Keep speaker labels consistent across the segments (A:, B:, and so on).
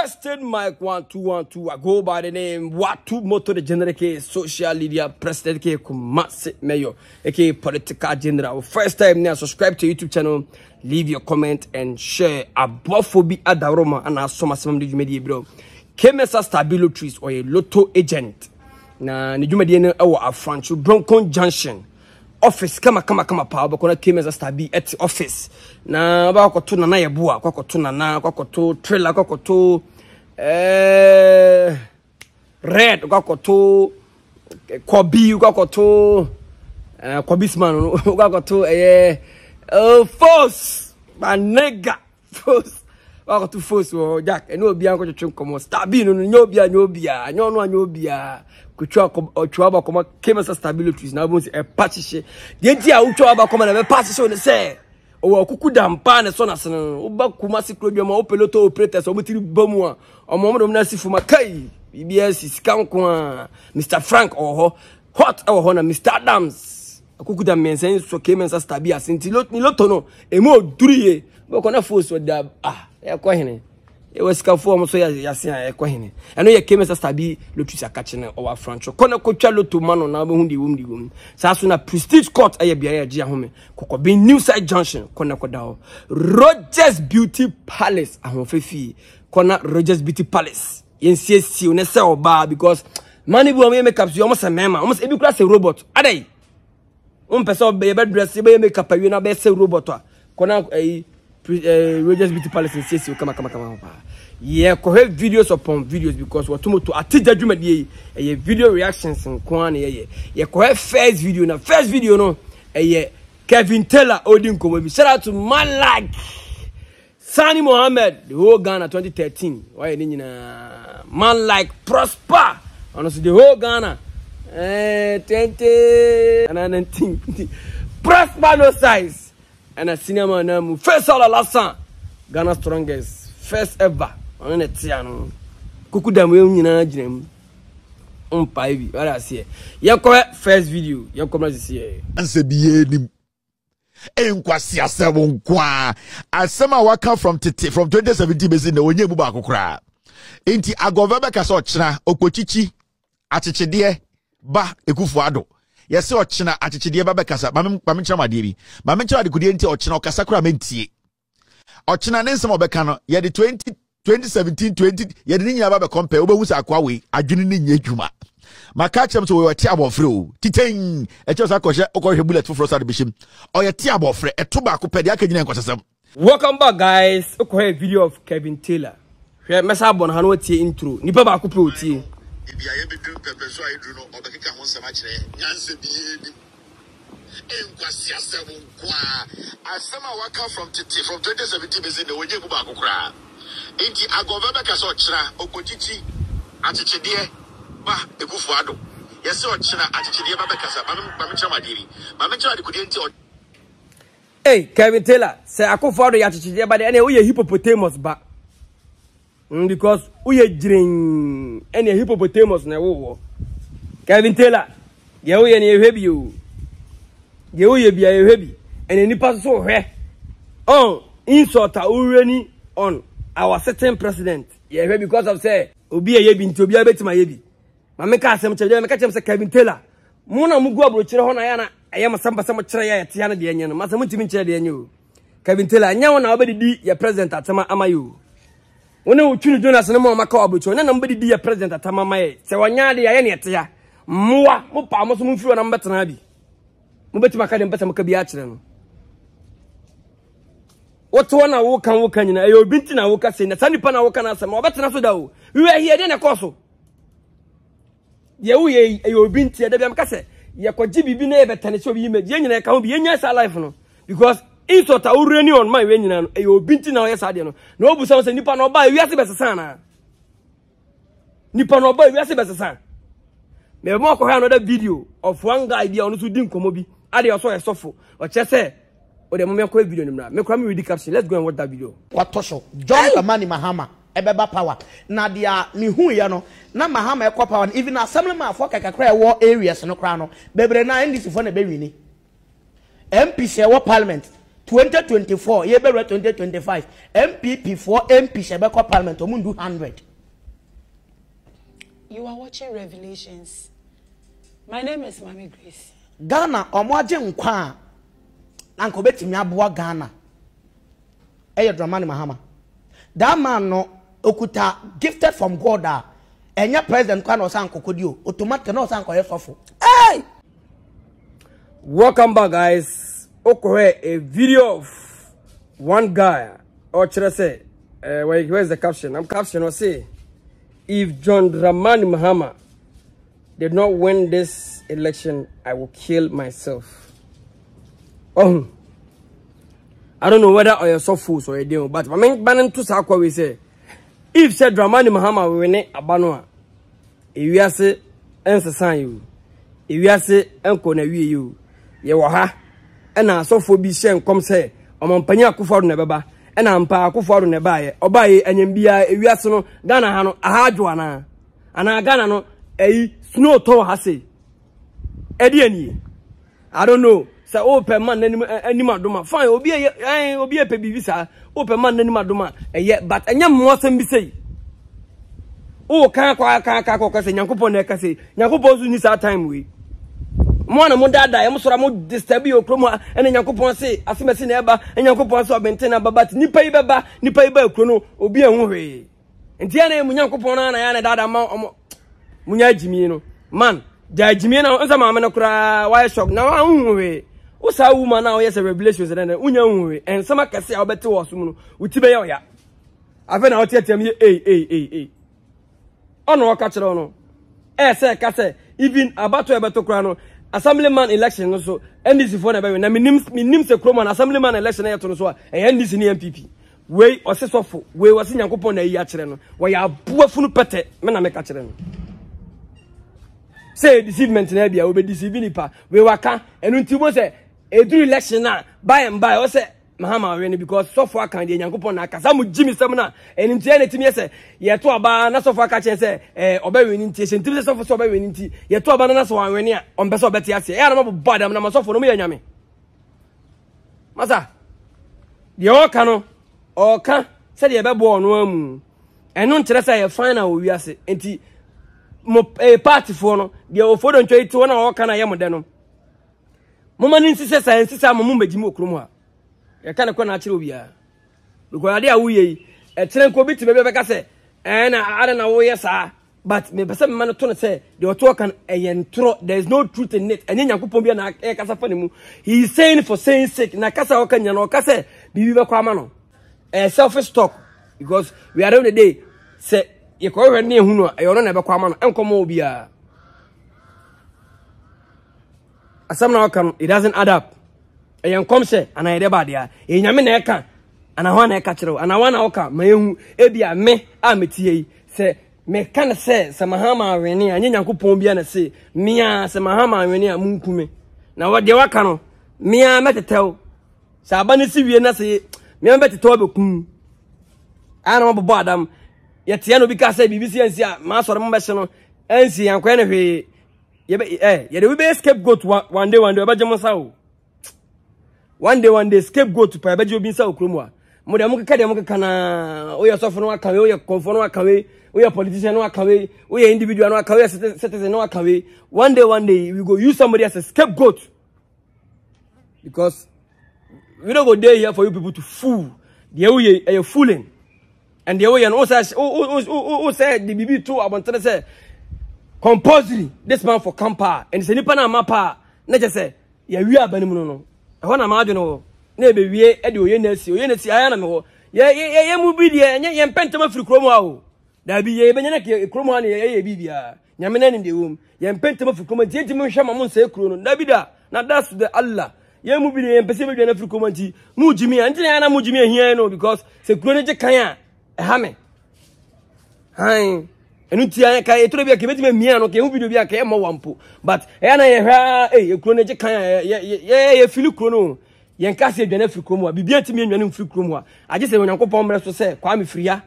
A: Testing mic 1212. I go by the name Watu Moto the General K social media president K Kumasi Mayor aka political general. First time now subscribe to YouTube channel, leave your comment and share. Abofobi adaroma and asoma some media bro. Kemesa stabilities or a lotto agent. Na ni jumadi ne ewo afrancho Bronco Junction. Office kama power bakona Kemesa stabi at office. Na ba kwato na ye boa kwato na kwato trailer kwato red kwato kobi kwato kobisman kwato force ba nigga force kwato force o jack eno obi an kwetwe komo stabi no nyobia nyobia kuchwa ba koma Kemesa stabilities na bonsi e patchishe de dia utwa ba koma na be patchishe ne se o kuku dampa ne so na sene oba kuma sikrodwa ma opeloto operators o mutiri bamu a omomodom na sifuma kai BBS skanko a Mr Frank oho hot oho na Mr Adams kuku dam mensen so Kemesa stabilities nti ni loto no emo duriye boko na force da ekwa hene e wasika fo mo so ya se ekwa hene eno ye Kemesa stabi lotus akache na owa francho kona kotwa loto mano na be wum sa so na prestige court aye bia ya gia home kokobe new side junction kona koda ho Rogers Beauty Palace ahofefi kona Rogers Beauty Palace yensiesi one se oba because mani bu am makeup so almost a mema almost ebi kura se robot adai person be dress be makeup awi na be se robot kona Rogers Beauty Palace yensiesi kama yeah, ko have videos upon videos because what to atija dwumadie e video reactions nko na ye ko have first video no Kevin Taylor odin komo bi shout out to man like Sani Mohammed the whole Ghana 2013 why ni nyina man like prosper honestly the whole Ghana 2019 prosper no size and a cinema na first all last Ghana strongest first ever on a tiano. Kuku dam we nyina ginem. Umpa bi. What I say. Yakọ first video. Yakọ this here.
B: Anse biye nim. Enkwasi asem nkwa. Asem a waka from 2017 bezi na onye buba akokra. Enti agova ka so china okochichi achichide ba ekufuado. Yese o china achichide ba bekasa. Mame chama de bi. Mame chama de kudie enti o china okasa kura mentie. Ochina nensem obeka no ye de 2017 20 ye de nya ba be compare obehu sa akwa we adwene ni nya adwuma maka chem so we ti abofre o titen e che so akọhye okọhye bullet for sa de bishim o ye ti abofre eto ba ko pede akagina nkosesem.
A: Welcome back guys. Okọhye video of Kevin Taylor hwe mesa bon ha no tie intro nipa ba ko pe otie
B: bia ye bedu pepe so aidru no obekeka ho nsema kire nyanse biye bi enkwasi asem nkwa asema waka from 2017 bezi na onye buba akokra enti agova beka so chira okochichi achichide ba ekufuado yesi o chira achichide ba beka sa mame chama diri mame chama de kudi enti
A: hey Kevin Taylor say akufuado ya achichide ba de ene wo ye hippopotamus ba because wo ye jirin ene hippopotamus na wo Kevin Taylor ye wo ye ne ehwebi o ye oye bia ye hwebi ene nipa so hwe on insult ureni on our certain president ye hwe because of say obi ye bi nti obi abetima ye bi ma me ka asem chede me ka chem say Kevin Taylor mu na mugu abrochire ho na ya na eye masamba sam chire ya te ya na de enye no masam ntimi chire de enye o Kevin Taylor anya wona obedidi ye president atama amayo wona utwunu Jonas ne mo maka abrochire na mbedidi ye president atama amaye se wonya de ya ne te ya mwa mo pa mo so mo firi na mbetena bi mubeti makade mpesa makabi akire no woto na wo kan nyina e obinti na wo ka se na sanipa na wo ka na asem obetena so da o we here de na koso ye wo ye e obinti e da bia mka se ye kwaji bibi na e betane so bi yime ye nyina ka ho bi ye nya sa life no because insota ureni on my we nyina no e obinti na wo ye sa de no na obusa se nipa na oba e wiase besesa na nipa na oba e wiase besesa me mo ko ha another video of one guy dia onu so din komo bi ade oso esofo o chese o de mo me ko video nimra me ko me read caption. Let's go and watch that video.
C: What tosho John Amani Mahama ebeba power na dia me hu ye no na Mahama e power even assembly man for kakakra e wo areas no kra no bebre na NDC for na be wini MPC e wo parliament 2024 ye be 2025 MPP for MP shebeko parliament omundu 100.
D: You are watching Revelations. My name is Mami Grace.
C: Ghana omoaje nkwa anko betimi aboa Ghana Dramani Mahama. That man no okuta gifted from God enya president kwa no san kokodio automatic no san koye sofo.
A: Hey! Welcome back, guys. Okay, a video of one guy or should I say where's the caption? I'm caption or say if John Dramani Mahama did not win this election, I will kill myself. Oh, I don't know whether or you're so fools or a deal, but I mean, Bannon to Sakwa, we say if said Dramani Mahama will win it, Abanoa, if you say, answer sign you, if you say, Uncle Navi you, you ha, and I so for be shen come say, on Panya Kufor Nebaba, and I'm Pa Kufor Nebaye, or buy and Yambia, if you are so Ghana Hano, a hard one, and I Ghana no, a snow toe hase. Ediani, I don't know. Say open man any maduma. Fine, obi a baby visa. Open man any maduma. Yet, but anya more be say. Oh, can't say Yankupon Nekase. Yankupon needs our time we. Mona Mondada, I must disturb your chroma, and then Yankupon say, as soon as never, and Yankupon so maintain but Nipa chrono, obi a way. And Tiana Munyakupon and that amount Munyajimino. Man, Jajimino, and some man cry, why shock now? I'm what's a woman now? Yes, a revelation and unya and some can say, I'll bet to us, Utibeya. I've been out here tell me, eh. Oh, no, catch it on. Say, even about to Crano, assemblyman election also, and this is for never. I mean, names a Croman, assemblyman election, and this in the MPP. Way or say so, we was in Yakupon a yachren, where you are poor full pete, men I make a children. Say deceivement in Abia will be deceiving pa. We waka and until say a do election now by and by or say Mahama really because so far can the Yankupon Nakasamu Jimmy Samana and in Tiana to me say yet to a bar not so far catch and say obey winning tation to the sofa so by winning tea yet to a bananas one when ya on Besso Betty I say I don't know bad I'm not so for me and yammy. Masa the all cano or can say the born worm and non Teresa a final we are say anti a party for no the offer and trade to one or can I am deno. Mama insists and says I'm a mumba Kruma. You can't go natural beer because I dare we a train could be to be say, and I don't know yes, sir. But maybe some man to say the talking a there is no truth in it, and then Yakupombia na Casafanimu. He is saying for saying sake, Nakasa Okanya no Case, be Kwamano. A selfish talk because we are on the day say. You call her near Huno, I don't ever come on Uncle Mobia. As some now come, it doesn't add up. A young come say, and I never there. In Yamineka, and I want a catcher, and I want to oka, my own Ebia me, Amity, say, me can say, Samahama, Reni, and Yanku Pombiana say, Mia, Samahama, Reni, Munkume. Now what the Wakano, Mia met to tell. Sabani Siviana say, me better to Tobo. I don't know about them. Yet Tiano because BBC and Sia, Master Mambasano, and see and Quenny. Yet we be scapegoat one day, about Jamasao. One day, scapegoat to Pabajo Binsao Krumwa. Mudamuka Kadamukana, we are software Kawe, we are conform Kawe, we are politician no Kawe, we are individual no Kawe, citizen no Kawe. One day, we go use somebody as a scapegoat. Because we don't go there here for you people to fool. The way you're fooling. And the way and also said the BB too about to say compulsory this man for camper and it's a nipana mapa not just say yeah we are benuno I want to imagine no maybe we edu yenesi I am yeah mubi there and yen pentama free chromo that be ye benye chromo na ye bibia nyamena in the room yen pentama free chromo ti ntimi hwa mamon say chrono na bida na that's the Allah ye mubi there yen pese be na free chromo ti mujimi antina na mujimi here no because say chrono je kan Hame. Hi. And Utia Kayetobia Kibet me no can be a Kamo Wampo. But Anna, a chronology can, yeah, Philip Chrono. Yankasi Benefi Chromo, be beer to me and free Chromo. I just say when Uncle Pomber to say, Kwame Fria.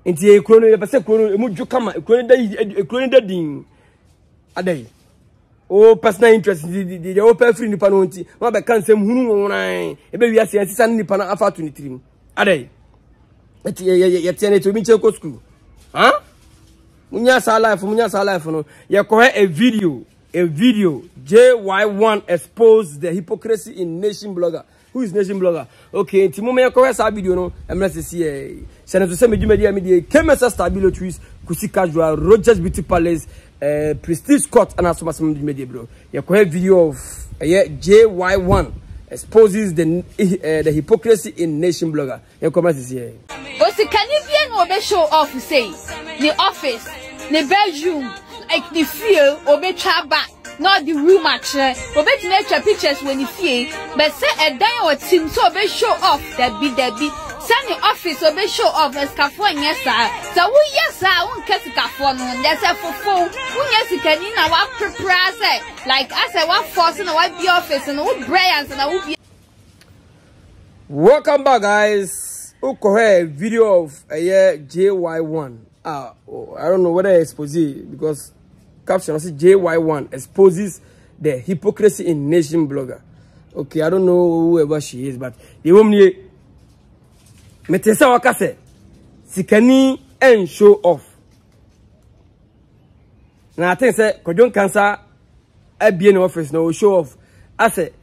A: Into a chrono, a chrono, a muju come, a chrono day, a day. oh personal interest the open free nipa no nti ma be kan sem hunu wonan e be wiase ansisa nipa na afa to ni tirim adai ye tiene to bi nche ko school munya sa life no ye ko a video JY1 expose the hypocrisy in Nation Blogger. Who is Nation Blogger? Okay, nti mo me ko sa video no emrese si senator se media Kemesa Stabilo Trees Kusi Casual Rogers Beauty Palace Prestige Court and asoma some media bro. Ye ko video of JY1 exposes the hypocrisy in Nation Blogger. Ye ko emrese si
E: Osi can you bien obe show off say the office the bedroom like the feel obe chaba not the room actually obe to make pictures when you feel but say a day or team so obe show off that be send the office obe show off as kafon yes so who yes won kesi kafon no there's a fofo who yes can in our prepare say like I say what force and what be office and who brilliance and who be.
A: Welcome back guys. Okay, video of JY1. I don't know whether I expose it because caption I see JY1 exposes the hypocrisy in Nation Blogger. Okay, I don't know whoever she is, but the woman metesa wakase sikani and show off. Now I think say kodjon cancer e be in office no show off. I say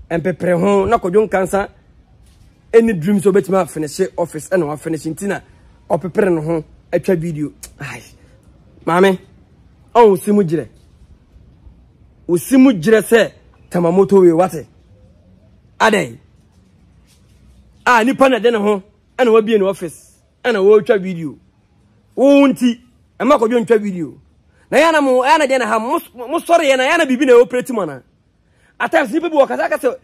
A: empepre ho na kodjon cancer any dreams obet ma finish office and wa finish ntina o prepare no ho atwa video ai mame on osimu gire se tamamoto we wate adai nipa na de ne ho ana wa bie no office ana wo twa video wo nti e ma kodwo ntwa video na yana mo yana de na ha mo sore yana bibi na operate mana at times nipa bi wakasa kase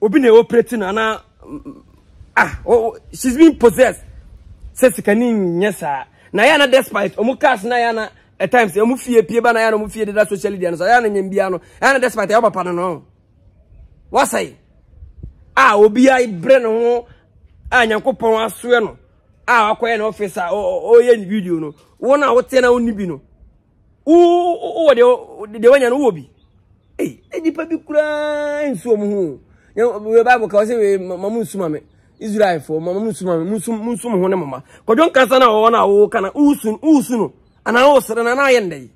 A: obi na operate na she's being possessed. Says canin, yes, sir. Nayana, despite Omukas Nayana, at times, Omufia, Piebana, Omufia, the social media, and Sayana and Biano, and despite the upper no. What's I? Obi I Brenno, and Yankopon Sueno. Acquire an officer or any video, no. 1 hour 10 only bino. The one and Obi. Eh, any particular so who. You Bible cause Mamusumame. Israel for Musum hone mama. Kodjon kasa na wona wo kana usun ana wo sere na yende.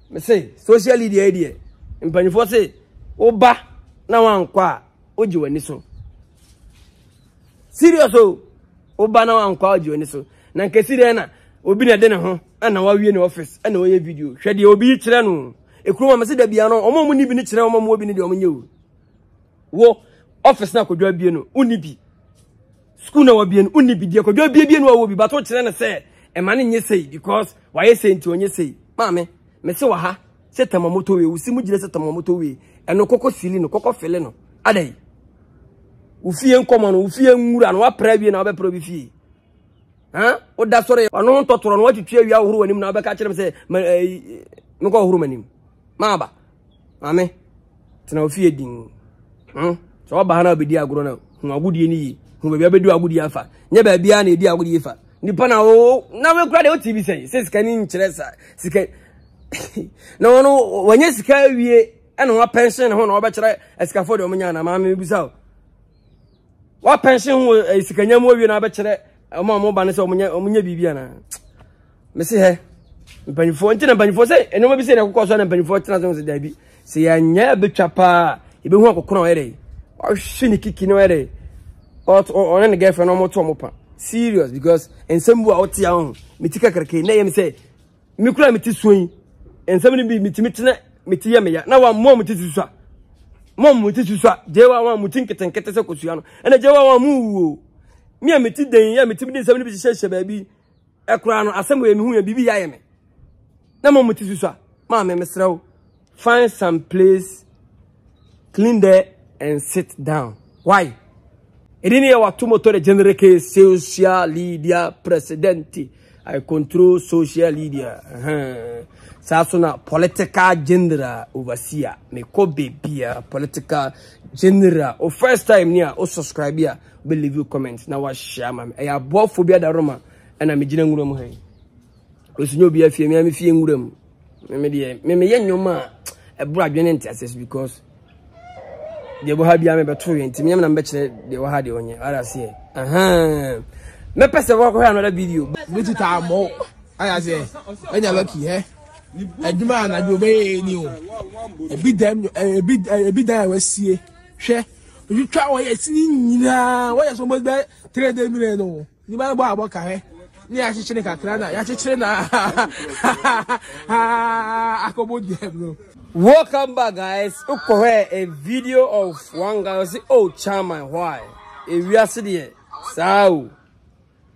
A: Me say social media idea. Mpanifo say oba na wankwa oji wani so. Serious o oba na wankwa oji wani so. Na nkesi de na obi na de ne ho ana wa wie ne office ana wo ye video. Hwe de obi kire no. Ekruma me se da bia no omo mu ni bi ni kire omo mu obi ni de omo nye wo office na kodwa bie no unibi school na wa bie no unibi de kodwa bie no wo bi bato kire na say e ma ne nye sei because why say nti onye sei maame me se wa ha se tamamoto we usimu gire se tamamoto we eno kokko sili no kokko fele no adai ufie nkomo no ufie nwura no wa pra bie na wa be pro bi fie o da sore ono ntotoro no wa twitwa wi ahoro anim na wa be ka kire me se me ko ahoro manim maaba maame tena ufie din so ba na obedi agoro na hu agudie ni yi hu be abedu agudie afa nya ba bia na edi agudie fa nipa na wo na we kura de o TV sei sika ni nkire sa sika no no wanye sika wie ana wa pension ho na wa be kire sika fo de o nya na ma me bisa wa pension ho sika nya mo wie na be kire o ma mo ba ne se o nya bibia na me se he mpanifo ntina mpanifo sei eno ma bi sei na kokko so na mpanifo tina so da bi se ya nya betwa pa ebe hu akokko na ere o shini kiki no ere o ne girlfriend o mo to mo pa serious because ensembu a otia ho mitika karke na yem say mi kura miti suin ensem ni bi mitina mitiye me ya na wa mo miti susua mo miti susua jewa wa mutin ketenkete se kosua no ena jewa wa mu wo mi a miti den ya miti bi ensem ni bi hyehyɛ ba bi ekura no asem we mi hu ya bibi ya ye me na mo miti susua ma me mesrew find some place clean there and sit down. Why? Edini ya watu motore genereke social media presidenti. I control social media. Sasuna political gender overseer. Me ko bebia political gender. O first time niya o subscribe ya be leave you comment na wa share ma. Ya bo phobia da Roma na me gina nguram he. Osunyo bia fie me fie nguram. me ye nyoma e bro adwene ntiases because de bo ha bia me beto ye ntimi na me kire de wo ha de onye ara se me pese wo ko another video
F: biti ta mo aya se enya lucky aduma na do be ni o ebi dem wasie hwe you twa wo yes ni nyina wo yes mo be 3 million no ni ba gba aboka ni a chichire kakra na ya chichire na akobo dem no.
A: Welcome back, guys. A video of one guy say, "Oh, chairman, why?" We are sitting so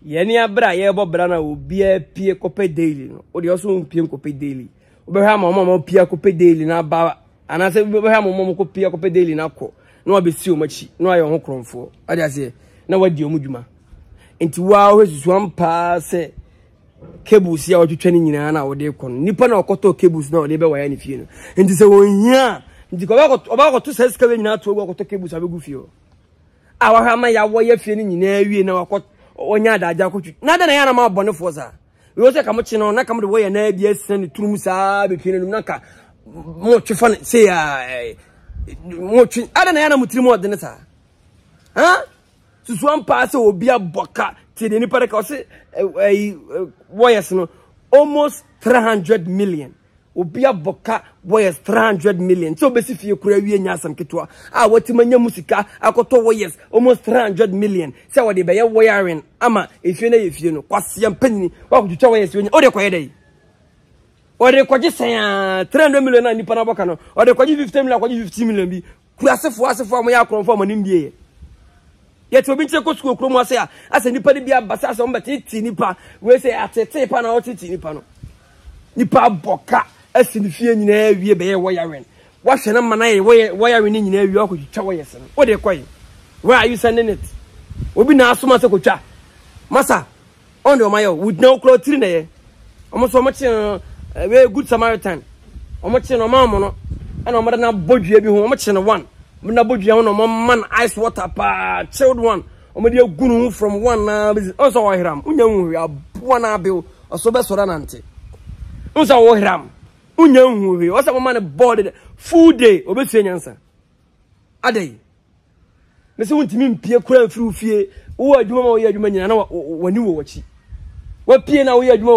A: yeni abra ye bo bra na obi a pie kope daily no. O de also pie kope daily. Obe ha mama pie kope daily na ba ana se obe ha mama ko pie kope daily na ko. Na obe si o machi. Na ayo ho kronfo. Ade ase na wadi omudwuma. Enti wa o hesusu ampa se cables ya watwetwa ni nyina na wode kon nipa na okoto cables na wode be waya ni fie no enti se wonhia enti ko ba ko to se ska be nyina to go okoto cables abegu fie o a wa ha ma ya wo ya fie ni nyina awie na wakọ onya adaja akotwu na da na ya na ma bone fo za we se ka mo chi no na ka mo de wo ya na bia sen turum saa be fie no na ka mo twefa se ya mo twi ada na ya na mutiri mo de ne sa ha susu ampa se obi aboka ti de ni pare ka o se boys no almost 300 million obi aboka boys 300 million so be si fie kura wie nya asam ketwa a wati manya musika akoto boys almost 300 million se wode be ye wiring ama efie na ye fie no kwase mpanyini wa kutwa boys we o de koye dai o de kwaje sen 300 million na nipa na boka no o de kwaje 50 million kwaje 50 million bi kura asefo am ya kronfo am nimbie yet obi nche ko school kromo ase ase nipa ni bia basa ase ombete ti nipa we say atete pa na otiti nipa no nipa boka ase ni fie nyina awie be ye wiring wa hwe na mana ye wiring ni nyina awie akotwa wo yesen wo de koy where are you sending it obi na asoma se kotwa masa on de omayo would no kro tiri na ye omo chi we good samaritan omo chi no mamo no ana omo na bodua bi ho omo chi no one na bodua no man ice water pa chilled one omedi agunu from one na also wo hiram unya hu abo na abiu oso be sora nante unsa wo hiram unya hu wi osa man board full day obesu nyansa adai me se wuntimi mpie kura mfiri fie wo adwuma ma wo adwuma nyina na wani wo wachi wa pie na wo adwuma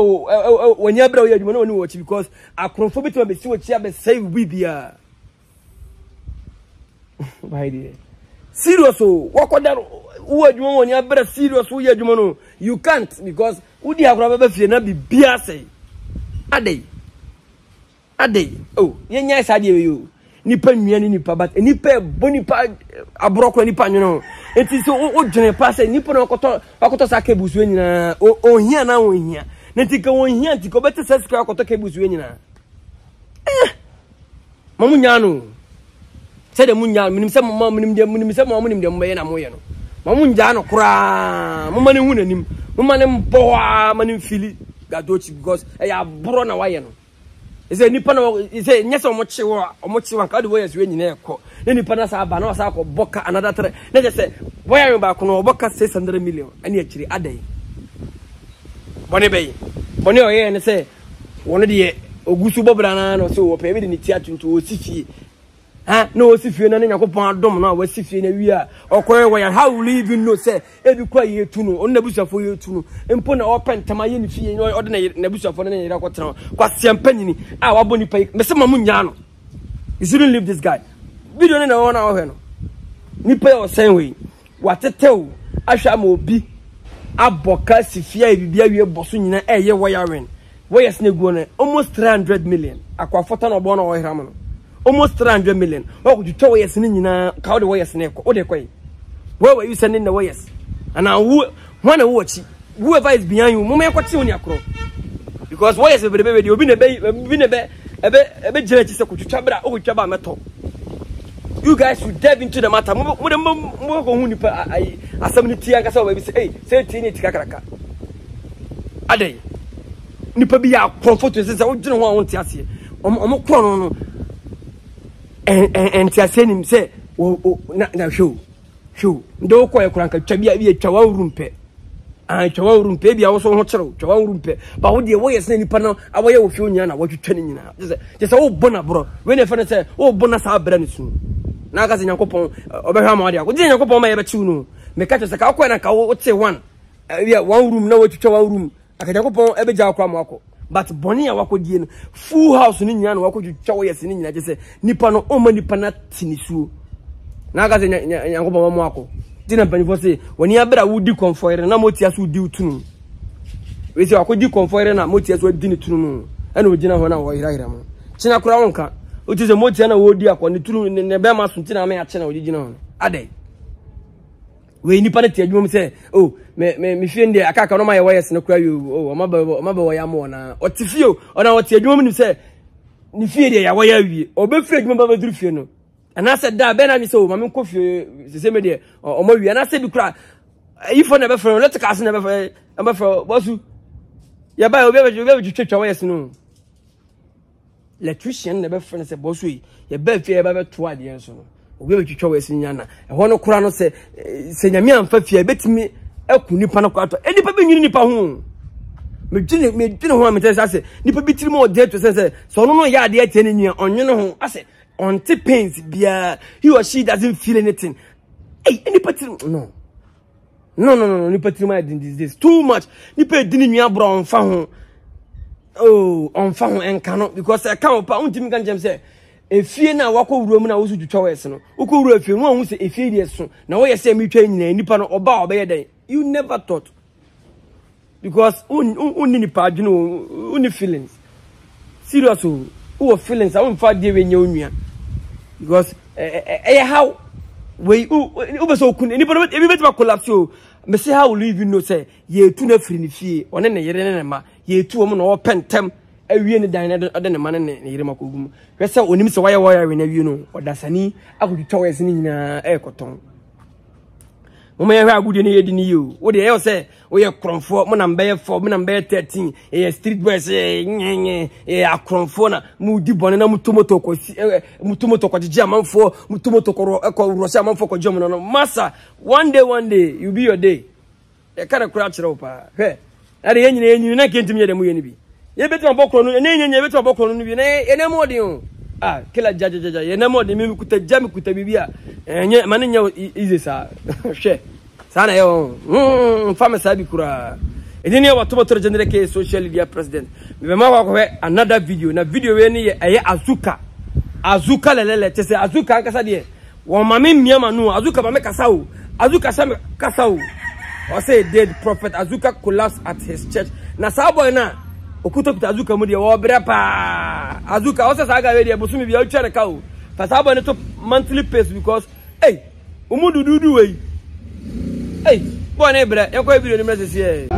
A: wo nya bra wo adwuma na wani wo wachi because akronfo bitima be si wachi abe sai bibia serious oh wakoda wo adwuma woni abra serious wo adwuma no you can't because udi akura be fie na bibia sei adai oh yenya isa de yo nipa nnuani nipa but nipa bonipa abrokro nipa nwono enti so o dwene pa sei nipa no wakoto sa kebusu nyina o hia na won hia nti ka won hia nti ko bete sa sika wakoto kebusu nyina mamu nyano say the munya minim se mama minim de mbe na moye no mamu nja no kura mama ne hu nanim mama ne mboa manim fili gadochi because ya bro na waye no ise nipa na ise nyese omo chiwa ka de boye so nyina ekọ ne nipa na sa ba na sa akọ boka another 3 ne je se boye ba ko no boka 600 million ani akiri adai bone oye ne se wono de ogusu bobra na no so wo pe bi de ni tia tuntu o sifie ha no osifie na nyakopon adom na wasifie na wi a okoye wo ya how will you even know say e bi kwa ye tu no on nabusafo ye tu no empo na opentama ye ni fie o de na nabusafo na nyira kwotena kwa sempanyini a wabo ni pai mese mamu nya no you shouldn't leave this guy video na wona wo he no ni pai o sen we watetew ahwa ma obi aboka sifia e bibia wie boso nyina eye wiring wires na guo na almost 300 million akwa foto na obo na wo hiram no almost 300 million. What would you tell us in how the wires neck? What they quay? Where were you sending the wires? And now when I watch whoever is behind you, moment what's on your crow. Because wires will be the baby, you've been a bit jealous of Chabra or Chaba metal. You guys should dive into the matter. I somebody say, say, Kakaraka. Are they? Nipabia comfort says, I don't want to see. No. And Tiasen him say, oh, now show. Do ko e kuranka twabia bi atwa wa rumpe. an twa room pe bia wo so ho kyerɛ twa room pe ba wo de wo yɛ sɛ nipa no awoyɛ wo fie nya na wo twetwa ne nyina just wo bona bro we ne fa ne sɛ wo bona sa bra ne su na ka sɛ Nyankopɔn obɛhwa ma ade akɔ di Nyankopɔn ma yɛ bɛkyiw no me ka kyerɛ sɛ ka akɔ na ka wo te one room na wo twetwa one room aka Nyankopɔn ɛbɛgya akɔ ma akɔ but boni ya wako die no full house ni nyina no wako twetwa wo yɛ sɛ ni nyina kyerɛ sɛ nipa no o ma nipa na tinisuo na ka sɛ Nyankopɔn ma akɔ dina banifo se woni abra wo di konfoire na motia so di utunu we se akodi konfoire na motia so di ni tunu no ana ogina ho na wo hirahira mo kina kura wonka o ti se motia na wo di akoni tunu ne be ma sunti na me ya kina ogina ho adai we nipa na ti adwum se oh me fie ndi akaka no ma ye wo yes na kura yo oh ma ba wo ya mo na o ti fie o na o ti adwum ni se ni fie de ya wo ya wie o be fie adwum ba duru fie no and I said that Ben and so mama coffee the same day or maybe and I said cry if on never for let's cast never for bosu ya ba obi church away no electrician never friend say bosu ya ba fie ba to ade enso no obi church away sin yana e ho no kura no say nyame amfa fie betimi aku nipa no kwato e nipa be nwini nipa ho me dwene ho am tell say nipa bitiri mo de to say so no ya ade ate ne nwia onwene ho ase on pains bia he or she doesn't feel anything. Hey, any party no ni party my these days too much ni pe dini nua bro on fa ho oh on fa ho enka no because I can't pa untimi kan jam say efie na wakọ wuro mu na wo su twetwa wese no ukọ wuro efie no hu say efie de so na wo ye say mi twa nyina nipa no oba obeye den you never thought because un ni pa adwene un feelings serious who feelings I won't fight there when you because how we over so kun anybody everybody collapse you me say how will you even know say ye tu na free ni fie one na yere ne ma ye tu o mo na o pentem awie ne dan na ode ne ma ne yere makogum hwe say onim se waya we na wie no odasani akotwa we se ni nyina ekoton mo me hwe agudie ne yedi ni yo wo de ye say wo ye kronfo mo na mbeye 4 mo na mbeye 13 ye street boys nyenye ye akronfo na mu di bone na mutomoto ko jiji amanfo mutomoto ko rosi amanfo ko jom no massa one day you be your day e kara kura kire wo pa hwe na de yenyina na kentim ye de mu ye ni bi ye betima bokro no ne yenyina betima bokro no bi na ene modin o kila jaja ye na modin mi kuta jami kuta bibia enye mane nya easy sa hwe sana yo fama sabi kura edini ya watu motor general ke social media president me ma wa ko another video na video we ni eye azuka lelele tese azuka kasa de wo mame miama no azuka ba me kasa o azuka sha kasa o say dead prophet azuka collapsed at his church na sabo na okutokuta azuka mu de wo bere pa azuka o se saga we de bosumi bia o twere ka o fa sabo ne to monthly pace because hey umudududu we hey boy na bere e ko video ni message here.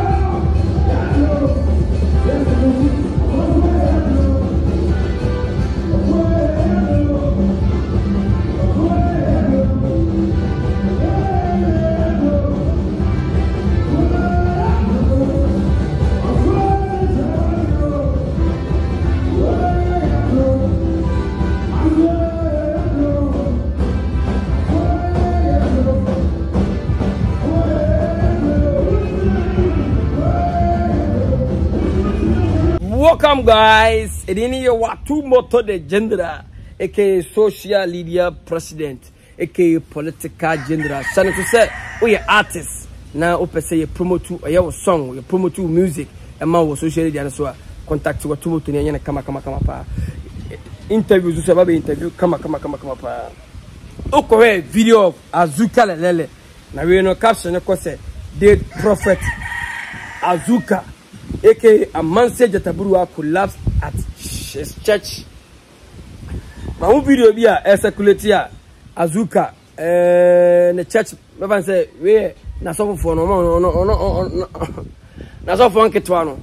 A: Welcome guys, edini yo watu moto de gender aka social media president aka political gender sana to say we are artists na opese ye promote your song you promote music e ma wo social media so contact watu moto ne nyane kama pa interviews so ba interview kama pa okwe video of Azuka lele na we no caption ko say dead prophet Azuka aka a man said that Aburuwa collapsed at his church. My own video be a circulate here. Azuka the church me say we na so for no na so for nketwa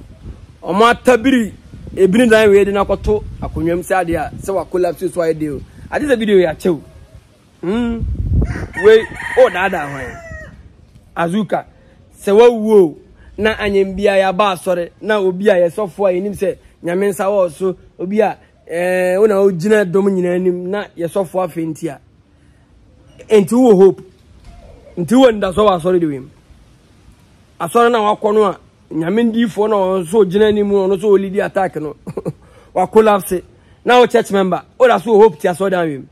A: o ma tabiri ebini dan we de na koto akonwam se ade a se wa collapse so ide o ade the video ya chew we o dada hwan Azuka se wa wuo na anyembia ya ba sore na obi a yesofo a yenim se nyame nsa wo so obi a una ogina dom nyina anim na yesofo afenti a enti wo hope enti wo nda so wa sore de wem asɔre na wakɔ no a nyamendifo no so gina ni mu no so lead attack no wa collapse now church member o da so hope ti asɔre dan wem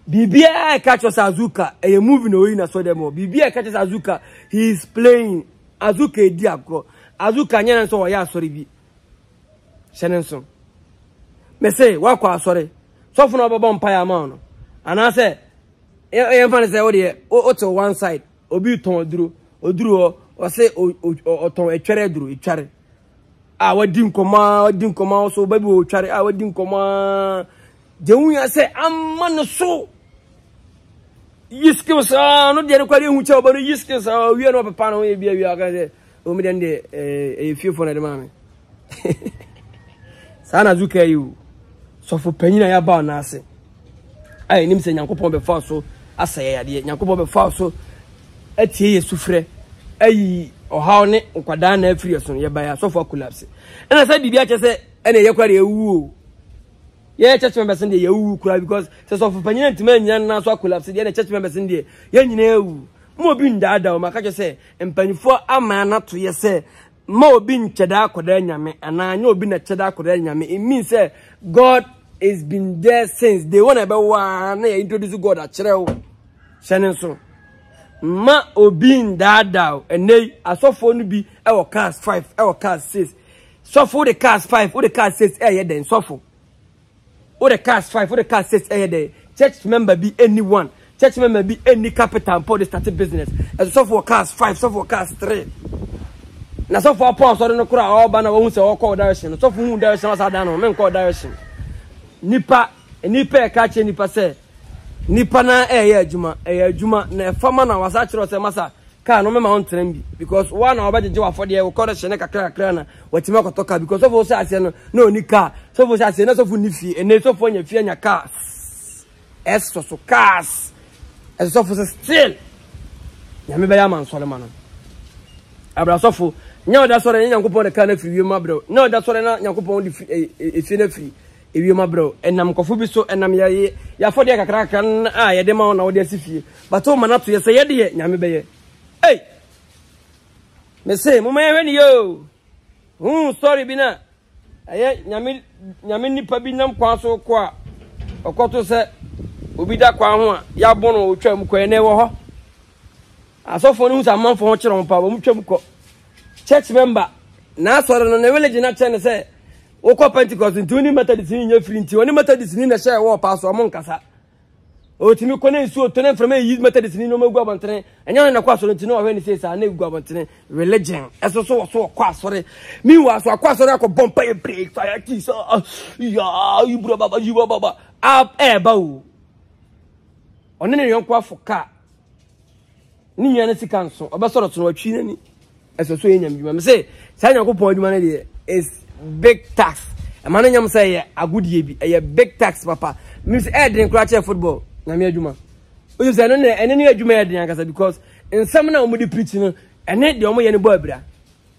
A: bibia catch us Azuka e movie no yi na so dem bibia catch us Azuka he is playing Azuka edi akro Azuka nyana so ya asɔre bi shenenso me say wakɔ asɔre so funa obabo mpa ya ma no ana say e fan say o de o to one side obi ton oduro o say o ton etwere duro etware wadi nkoma so baby o tware wadi nkoma de wuya say amma no so yiske so no de kwari hu che obaru yiske so wi no papa no e bia wi aka say o mi den de e fiefo na de mame sana Azuka you so for panyina ya ba na ase ai nim se Nyankopon be fa so asaya yade Nyankopon be fa so atie yesufre ayi ohaw ne nkwada na afiri so ye ba ya so for collapse na say bibia che se ene ye kware ewu o ye church members dey ewu kura because se so for panyina ntima nyan na so collapse dey na church members dey ye nyina ewu mo bi ndada o maka che se empanyifo ama na to ye se ma obi ncheda akoda nyame ana anya obi na cheda akoda nyame it means say God has been there since they want to be one introduce God a chrew shenenso ma obi ndada and they asofo no bi e wo cars 5 e wo cars 6 sofo the cars 5 o the cars 6 e ye den sofo o the cars 5 o the cars 6 e ye den church member be anyone church member be any capital and the started business as sofo cars 5 sofo cars 3 na sofo upon so no kura o ba na wo hu se wo call direction sofo hu direction was ada no men call direction nipa e ka che nipa se nipa na eye adwuma na fama na wasa kire se masa ka no me ma on tren bi because one na obaje wa fode e wo call direction kakra na watima kotoka because sofo se ase no ni car sofo se ase na sofo ni fie ene sofo nya fie nya cars so cars sofo se still ya me be ya man sole man abra sofo nya oda sore Nyankopon de ka na firi wi ma bro nya oda sore na Nyankopon de fie na firi ewi ma bro enam kofo bi so enam ya fode kakra na ye de ma na wo de asifie but o mana to ye se ye de ye nyame be ye hey me say mo ma ye ni yo sorry bi na aye nyame nipa bi nam kwa so ko a okoto se obi da kwa ho a ya bono o twam ko ene wo ho asofo no hu sa manfo ho kire ho pa bo mu twam ko church member na soro no na village na chene say Oko Pentecost ntuni Methodist ni nya free nti oni Methodist ni na share wo pass o monkasa o timi ko na nsu o tone from yi Methodist ni no magu abantene enya na kwaso nti no o hwe ni say sa na egu abantene religion eso so kwasore mi wa so kwasore akọ bompa e break fire ki so ya ibro baba up ba o oni ne yon kwa foka ni nya na sika nso obesoro to watwi nani eso so yenyam djuma me say sa Nyankopon djuma na de is big tax. A man nyam say a good ye a big tax papa. Miss Edrin Cratcher football. Na me adwuma. O you say no na ene adwuma Edrin akasa because in some na omudi preaching and the omo ye ne boy bra.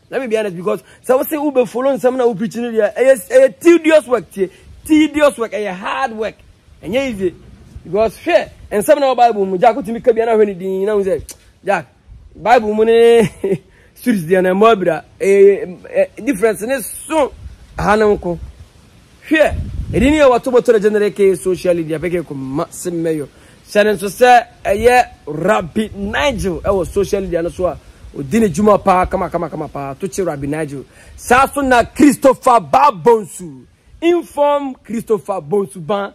A: Let me be honest because so we say ube follow some na we preaching there a tedious work a hard work. And easy because fair and some na Bible mu Jack to me ka bia na hwe ni din na we say Jack Bible mu ne series dia na mobra difference ne so hananko hwe edini ya watu boto generate social media peke ko masemeyo channel so say eye Rabbi Nigel e wo social media no so a odine juma pa kama pa to chi Rabbi Nigel saso na Christopher Babonsu inform Christopher Bonsu ban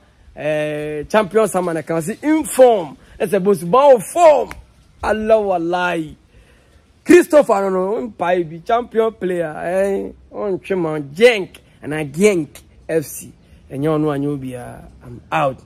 A: champion samana kan si inform ese Bonsu ban o form Allah wallahi Christopher no pai bi champion player on chema Genk and a Genk FC and you know I'm out.